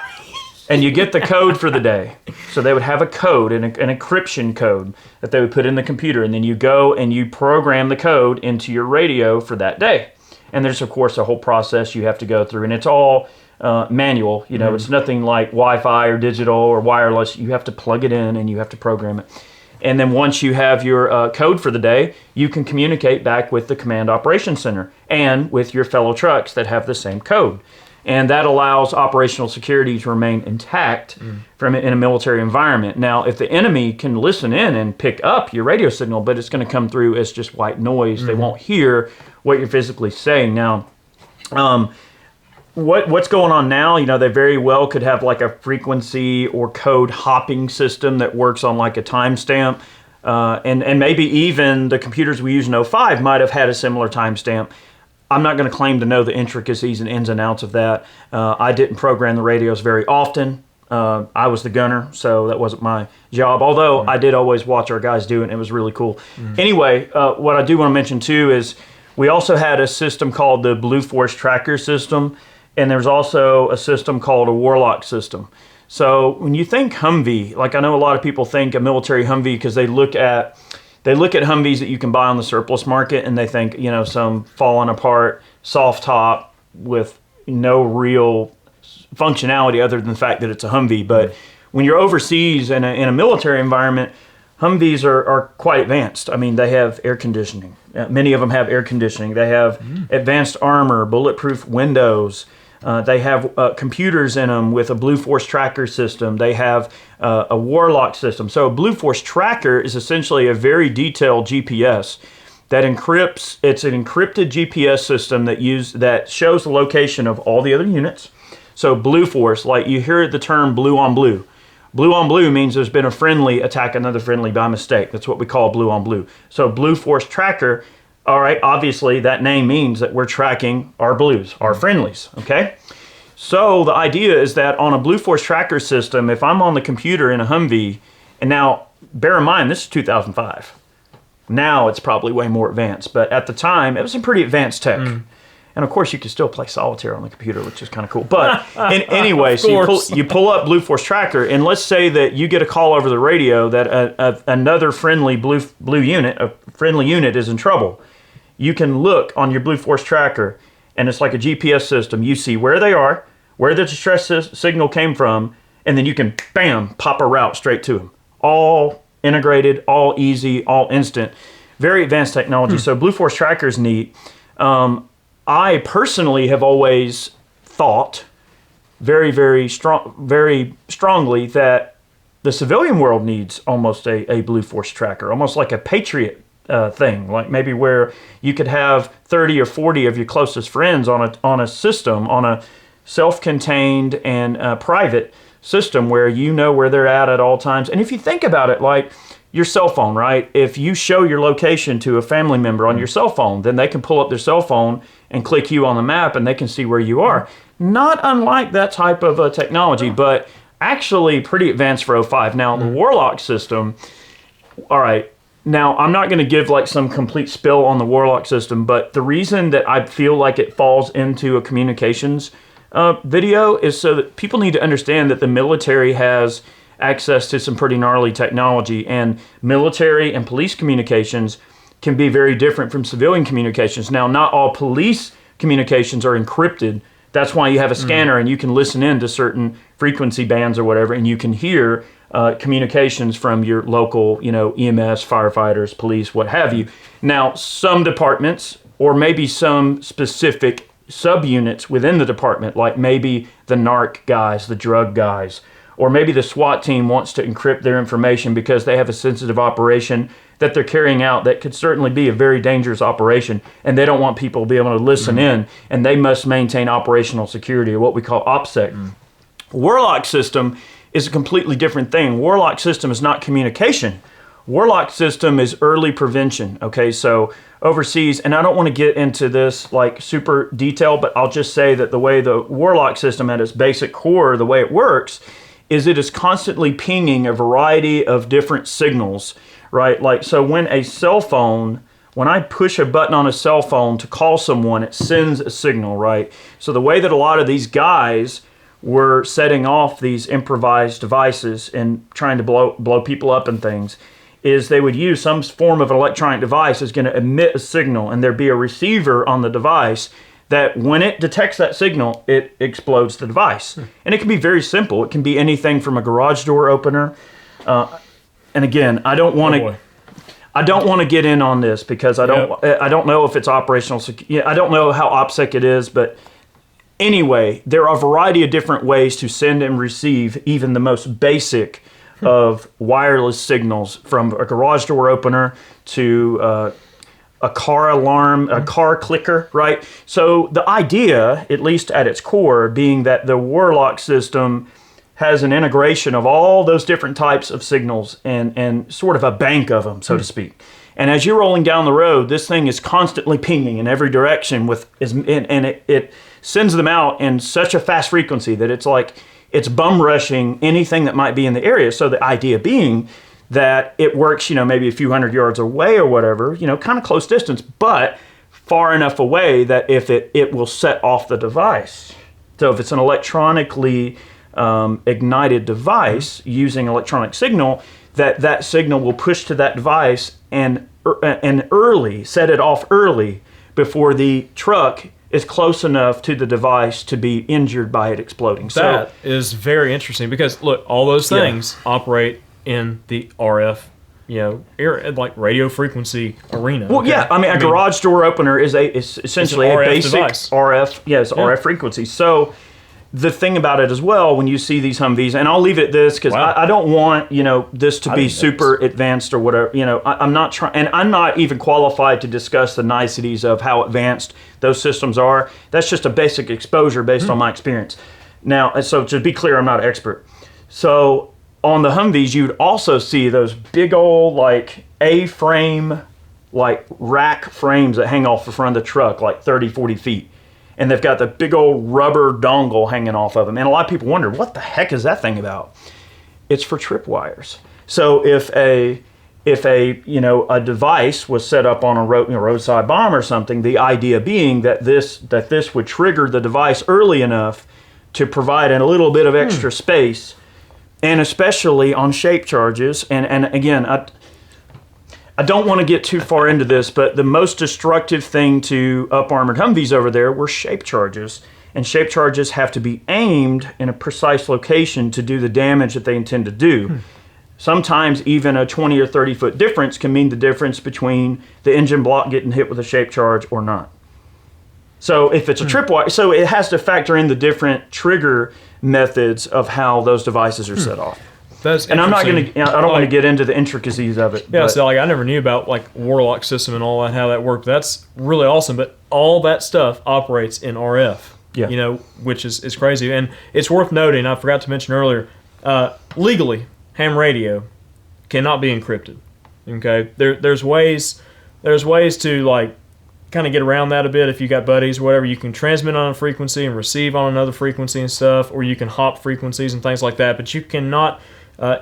and you get the code for the day. So they would have a code, an encryption code that they would put in the computer, and then you go and you program the code into your radio for that day. And there's, of course, a whole process you have to go through, and it's all manual. You know, it's nothing like Wi-Fi or digital or wireless. You have to plug it in and you have to program it. And then once you have your code for the day, you can communicate back with the Command Operations Center and with your fellow trucks that have the same code. And that allows operational security to remain intact in a military environment. Now, if the enemy can listen in and pick up your radio signal, but it's going to come through as just white noise, they won't hear what you're physically saying. Now, what's going on now, you know, they very well could have like a frequency or code hopping system that works on like a timestamp. And maybe even the computers we use in 05 might have had a similar timestamp. I'm not going to claim to know the intricacies and ins and outs of that. I didn't program the radios very often. I was the gunner, so that wasn't my job. Although I did always watch our guys do it, and it was really cool. Anyway, what I do want to mention too is we also had a system called the Blue Force Tracker system, and there's also a system called a Warlock system. So when you think Humvee, like I know a lot of people think a military Humvee because they look at Humvees that you can buy on the surplus market and they think, you know, some falling apart, soft top with no real functionality other than the fact that it's a Humvee. But when you're overseas in a military environment, Humvees are quite advanced. I mean, they have air conditioning. Many of them have air conditioning. They have advanced armor, bulletproof windows. They have computers in them with a Blue Force Tracker system. They have a Warlock system. So a Blue Force Tracker is essentially a very detailed GPS that encrypts. It's an encrypted GPS system that shows the location of all the other units. So Blue Force, like you hear the term blue on blue. Blue on blue means there's been a friendly attack another friendly by mistake. That's what we call blue on blue. So Blue Force Tracker, all right, obviously that name means that we're tracking our blues, our friendlies, okay? So the idea is that on a Blue Force Tracker system, if I'm on the computer in a Humvee, and now bear in mind, this is 2005. Now it's probably way more advanced, but at the time, it was some pretty advanced tech. And of course, you can still play solitaire on the computer, which is kind of cool. But anyway, so you pull up Blue Force Tracker, and let's say that you get a call over the radio that another friendly blue unit, a friendly unit is in trouble. You can look on your Blue Force Tracker, and it's like a GPS system. You see where they are, where the distress signal came from, and then you can, bam, pop a route straight to them. All integrated, all easy, all instant. Very advanced technology. So Blue Force Tracker is neat. I personally have always thought very strongly that the civilian world needs almost a Blue Force Tracker, almost like a Patriot thing, like maybe where you could have 30 or 40 of your closest friends on a system, on a self-contained and private system where you know where they're at all times. And if you think about it, like your cell phone, right? If you show your location to a family member on your cell phone, then they can pull up their cell phone and click you on the map and they can see where you are. Not unlike that type of technology, but actually pretty advanced for 05. Now, the Warlock system, all right, now I'm not going to give like some complete spill on the Warlock system, but the reason that I feel like it falls into a communications video is so that people need to understand that the military has access to some pretty gnarly technology, and military and police communications can be very different from civilian communications. Now, not all police communications are encrypted. That's why you have a scanner and you can listen in to certain frequency bands or whatever, and you can hear communications from your local, EMS, firefighters, police, what have you. Now, some departments, or maybe some specific subunits within the department, like maybe the narc guys, the drug guys, or maybe the SWAT team wants to encrypt their information because they have a sensitive operation that they're carrying out that could certainly be a very dangerous operation, and they don't want people to be able to listen in, and they must maintain operational security, or what we call OPSEC. Warlock system is a completely different thing. Warlock system is not communication. Warlock system is early prevention, okay? So overseas, and I don't want to get into this like super detail, but I'll just say that the way the Warlock system at its basic core, the way it works, is it is constantly pinging a variety of different signals, right? Like, so when I push a button on a cell phone to call someone, it sends a signal, right? So the way that a lot of these guys were setting off these improvised devices and trying to blow people up and things is they would use some form of an electronic device that's going to emit a signal, and there'd be a receiver on the device that when it detects that signal, it explodes the device. And it can be very simple. It can be anything from a garage door opener. And again, I don't want to get in on this because I don't know if it's operational. I don't know how OPSEC it is, but anyway, there are a variety of different ways to send and receive even the most basic of wireless signals, from a garage door opener to a car alarm, a car clicker, right? So the idea, at least at its core, being that the Warlock system has an integration of all those different types of signals and sort of a bank of them, so to speak. And as you're rolling down the road, this thing is constantly pinging in every direction and it sends them out in such a fast frequency that it's like it's bum rushing anything that might be in the area. So the idea being that it works, maybe a few hundred yards away or whatever, kind of close distance, but far enough away that if it will set off the device. So if it's an electronically ignited device using electronic signal, that signal will push to that device and set it off early before the truck is close enough to the device to be injured by it exploding. That is very interesting because, look, all those things operate in the RF, like radio frequency arena. Well, a garage door opener is essentially a basic device. RF, RF frequency. So the thing about it as well, when you see these Humvees, and I'll leave it at this because I don't want this to be super advanced or whatever. I'm not trying, and I'm not even qualified to discuss the niceties of how advanced those systems are. That's just a basic exposure based on my experience. Now, so to be clear, I'm not an expert. So on the Humvees, you'd also see those big old like A-frame, like rack frames that hang off the front of the truck, like 30, 40 feet. And they've got the big old rubber dongle hanging off of them. And a lot of people wonder, what the heck is that thing about? It's for tripwires. So if a device was set up on a roadside bomb or something, the idea being that this would trigger the device early enough to provide a little bit of extra space, and especially on shape charges. And again, I don't want to get too far into this, but the most destructive thing to up-armored Humvees over there were shape charges. And shape charges have to be aimed in a precise location to do the damage that they intend to do. Sometimes even a 20 or 30 foot difference can mean the difference between the engine block getting hit with a shape charge or not. So if it's a tripwire, so it has to factor in the different trigger methods of how those devices are set off. And I'm not going to, I don't want to get into the intricacies of it. Yeah, so I never knew about like Warlock system and all that, how that worked. That's really awesome. But all that stuff operates in RF, which is crazy. And it's worth noting, I forgot to mention earlier, legally, ham radio cannot be encrypted. Okay, there's ways to like kind of get around that a bit. If you got buddies or whatever, you can transmit on a frequency and receive on another frequency and stuff, or you can hop frequencies and things like that. But you cannot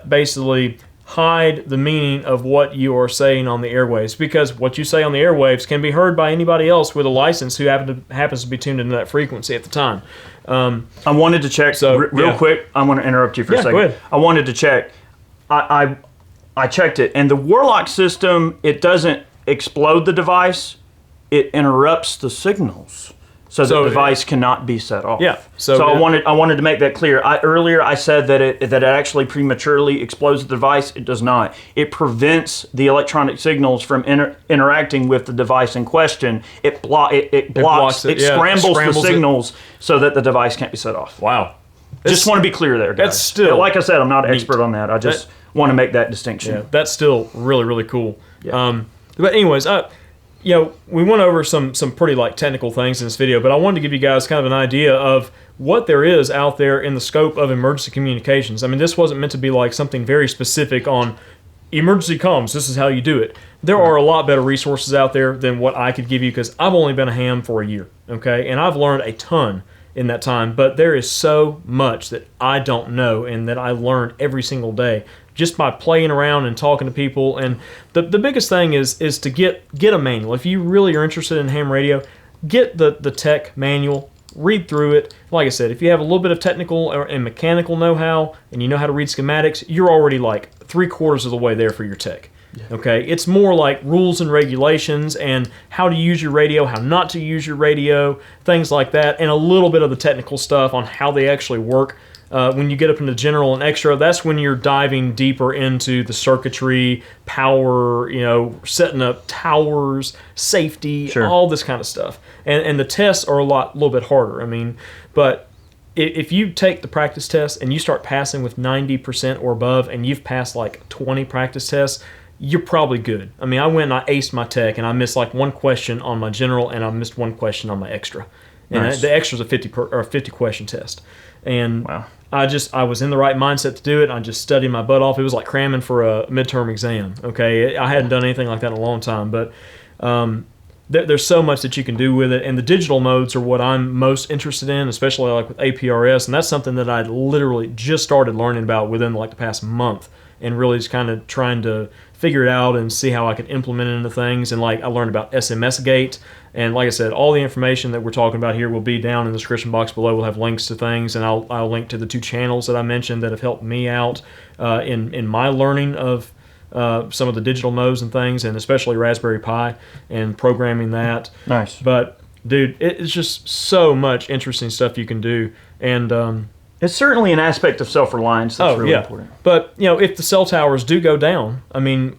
basically hide the meaning of what you are saying on the airwaves, because what you say on the airwaves can be heard by anybody else with a license who happens to be tuned into that frequency at the time. I wanted to check, real quick, I want to interrupt you for a second. Go ahead. I wanted to check. I checked it, and the Warlock system, it doesn't explode the device, it interrupts the signals. So the device cannot be set off. Yeah. So I wanted to make that clear. Earlier I said that it actually prematurely explodes the device. It does not. It prevents the electronic signals from interacting with the device in question. It blocks. It scrambles the signals so that the device can't be set off. Wow. Just want to be clear there, guys. That's still, like I said, I'm not an expert on that. I just want to make that distinction. Yeah, that's still really, really cool. Yeah. But anyways, we went over some pretty like technical things in this video, but I wanted to give you guys kind of an idea of what there is out there in the scope of emergency communications. I mean, this wasn't meant to be like something very specific on emergency comms. This is how you do it. There are a lot better resources out there than what I could give you, because I've only been a ham for a year, okay? And I've learned a ton in that time, but there is so much that I don't know and that I learned every single day just by playing around and talking to people. And the biggest thing is to get a manual. If you really are interested in ham radio, get the tech manual, read through it. Like I said, if you have a little bit of technical and mechanical know-how and you know how to read schematics, you're already like 3/4 of the way there for your tech. Okay, it's more like rules and regulations and how to use your radio, how not to use your radio, things like that, and a little bit of the technical stuff on how they actually work. When you get up into general and extra, that's when you're diving deeper into the circuitry, power, setting up towers, safety, all this kind of stuff. And the tests are a little bit harder. I mean, but if you take the practice test and you start passing with 90% or above, and you've passed like 20 practice tests, you're probably good. I mean, I went and I aced my tech, and I missed like one question on my general, and I missed one question on my extra. And the extra is a 50 question test. And I was in the right mindset to do it. I just studied my butt off. It was like cramming for a midterm exam. Okay, I hadn't done anything like that in a long time, but there's so much that you can do with it. And the digital modes are what I'm most interested in, especially like with APRS. And that's something that I literally just started learning about within like the past month, and really just kind of trying to figure it out and see how I could implement it into things. And like I learned about SMS gate, and like I said, all the information that we're talking about here will be down in the description box below. We'll have links to things, and I'll link to the 2 channels that I mentioned that have helped me out in my learning of some of the digital modes and things, and especially Raspberry Pi and programming that. Nice. But dude, it's just so much interesting stuff you can do, and it's certainly an aspect of self-reliance that's really important. But if the cell towers do go down, I mean,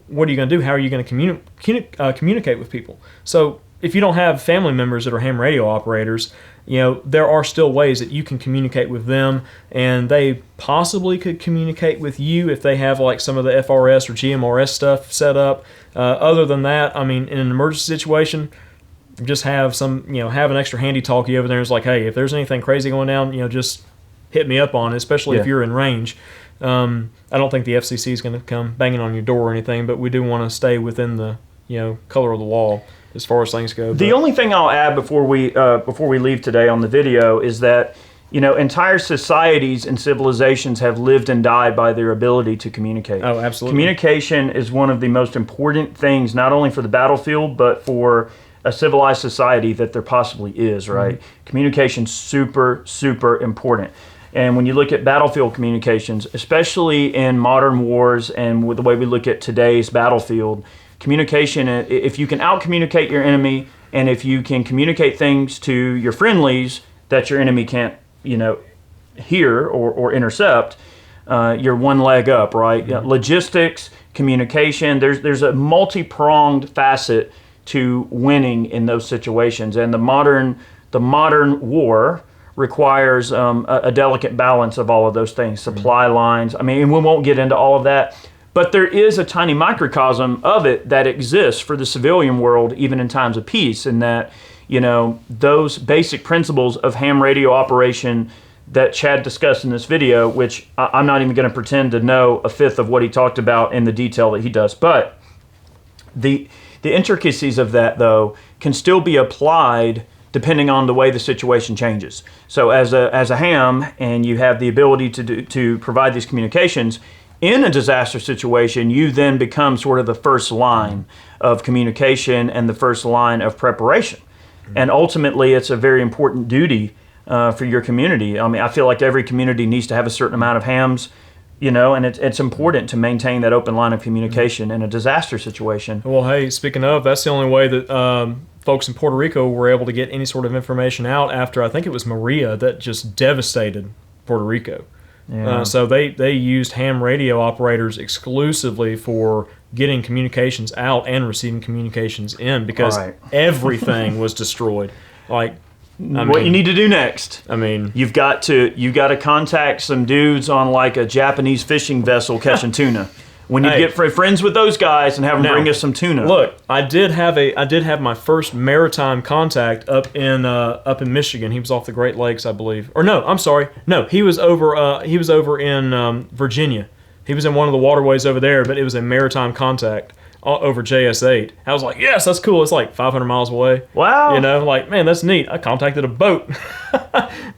what are you going to do? How are you going to communicate with people? So if you don't have family members that are ham radio operators, there are still ways that you can communicate with them, and they possibly could communicate with you if they have like some of the FRS or GMRS stuff set up. Other than that, I mean, in an emergency situation, just have have an extra handy talkie over there. It's like, hey, if there's anything crazy going down, just hit me up on it, especially if you're in range. I don't think the FCC is going to come banging on your door or anything, but we do want to stay within the color of the law as far as things go. The only thing I'll add before we leave today on the video is that entire societies and civilizations have lived and died by their ability to communicate. Oh, absolutely. Communication is one of the most important things, not only for the battlefield, but for a civilized society that there possibly is, right? Mm-hmm. Communication's super, super important. And when you look at battlefield communications, especially in modern wars and with the way we look at today's battlefield, communication, if you can out-communicate your enemy, and if you can communicate things to your friendlies that your enemy can't, hear or intercept, you're one leg up, right? Mm-hmm. Logistics, communication, there's a multi-pronged facet to winning in those situations. And the modern war requires a delicate balance of all of those things, supply lines. I mean, we won't get into all of that, but there is a tiny microcosm of it that exists for the civilian world, even in times of peace, and that, those basic principles of ham radio operation that Chad discussed in this video, which I'm not even going to pretend to know a fifth of what he talked about in the detail that he does, but the intricacies of that, though, can still be applied depending on the way the situation changes. So as a ham, and you have the ability to provide these communications, in a disaster situation, you then become sort of the first line of communication and the first line of preparation. And ultimately, it's a very important duty for your community. I mean, I feel like every community needs to have a certain amount of hams, and it's important to maintain that open line of communication in a disaster situation. Well, hey, speaking of, that's the only way that folks in Puerto Rico were able to get any sort of information out after, I think it was Maria, that just devastated Puerto Rico. Yeah. So they used ham radio operators exclusively for getting communications out and receiving communications in, because everything was destroyed. Like, what you need to do next? I mean, you've got to contact some dudes on like a Japanese fishing vessel catching tuna. We need to get friends with those guys and have them bring us some tuna. Look, I did have my first maritime contact up in Michigan. He was off the Great Lakes, I believe. Or no, I'm sorry. No, he was over in Virginia. He was in one of the waterways over there, but it was a maritime contact over JS8. I was like, yes, that's cool. It's like 500 miles away. Wow. Like, man, that's neat. I contacted a boat.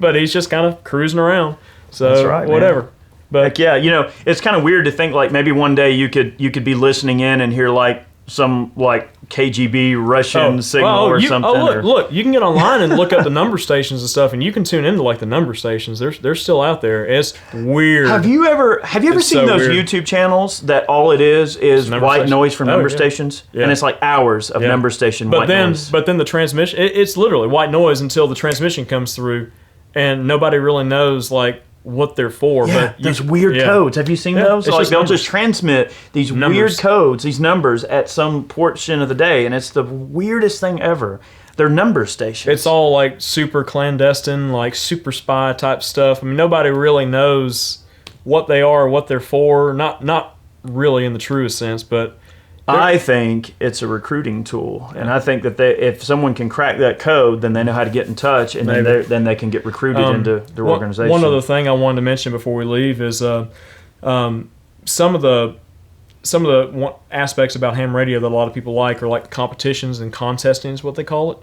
But he's just kind of cruising around. So that's right, whatever. Man. But yeah, it's kind of weird to think like maybe one day you could be listening in and hear like some like KGB Russian signal or something. Look, you can get online and look up the number stations and stuff, and you can tune into like the number stations. They're still out there. It's weird. Have you ever seen those YouTube channels that all it is white noise from number stations? Yeah. And it's like hours of number station white noise. But then the transmission, it's literally white noise until the transmission comes through, and nobody really knows like what they're for. Yeah, but those weird codes. Have you seen those? Like they'll just transmit these weird codes, these numbers at some portion of the day, and it's the weirdest thing ever. They're number stations. It's all like super clandestine, like super spy type stuff. I mean, nobody really knows what they are, what they're for. Not really in the truest sense, but I think it's a recruiting tool, and I think that if someone can crack that code, then they know how to get in touch, and then they can get recruited into their organization. One other thing I wanted to mention before we leave is some of the aspects about ham radio that a lot of people like are like competitions and contesting is what they call it.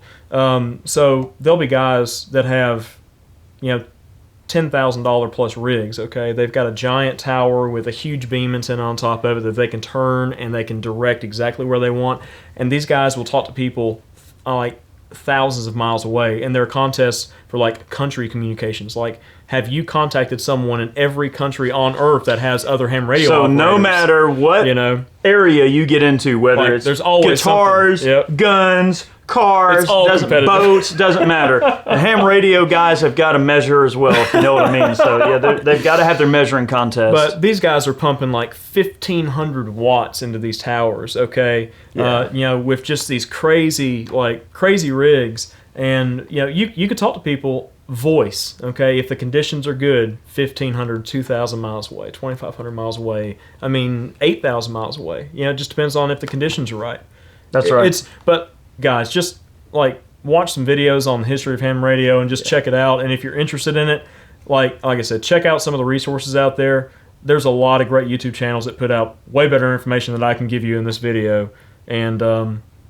So there'll be guys that have, $10,000 plus rigs, okay? They've got a giant tower with a huge beam antenna on top of it that they can turn and they can direct exactly where they want. And these guys will talk to people like thousands of miles away. And there are contests for like country communications. Like, have you contacted someone in every country on Earth that has other ham radio operators? No matter what area you get into, whether like, it's there's always guitars, guns, cars, boats, doesn't matter. The ham radio guys have got to measure as well, if you know what I mean. So they've got to have their measuring contest. But these guys are pumping like 1,500 watts into these towers, okay? Yeah. With just these crazy rigs, and you could talk to people voice, okay? If the conditions are good, 1,500, 2,000 miles away, 2,500 miles away. I mean, 8,000 miles away. It just depends on if the conditions are right. That's right. But guys, just like watch some videos on the history of ham radio and just check it out. And if you're interested in it, like I said, check out some of the resources out there. There's a lot of great YouTube channels that put out way better information than I can give you in this video. And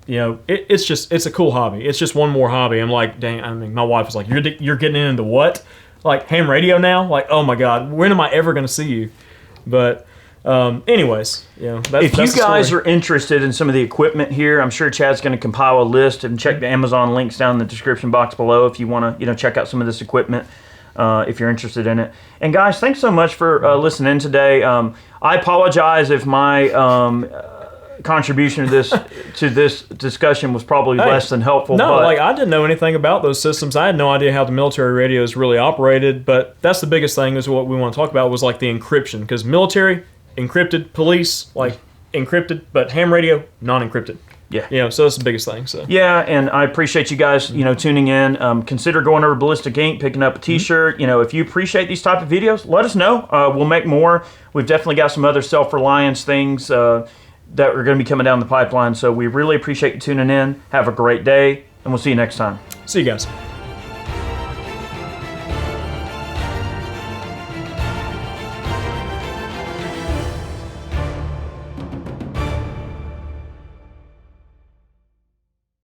it's a cool hobby. It's just one more hobby. I'm like, dang. I mean, my wife was like, "You're getting into what? Like ham radio now? Like, oh my God, when am I ever going to see you?" But anyways, if you guys are interested in some of the equipment here, I'm sure Chad's going to compile a list and check the Amazon links down in the description box below if you want to check out some of this equipment. If you're interested in it. And guys, thanks so much for listening today. I apologize if my contribution to this discussion was probably less than helpful. No, but I didn't know anything about those systems. I had no idea how the military radios really operated, but that's the biggest thing is what we want to talk about was like the encryption, because military, encrypted, police, like encrypted, but ham radio, non-encrypted. Yeah. So that's the biggest thing. So yeah, and I appreciate you guys, tuning in. Consider going over Ballistic Inc., picking up a T-shirt. If you appreciate these type of videos, let us know. We'll make more. We've definitely got some other self-reliance things that are going to be coming down the pipeline. So we really appreciate you tuning in. Have a great day, and we'll see you next time. See you guys.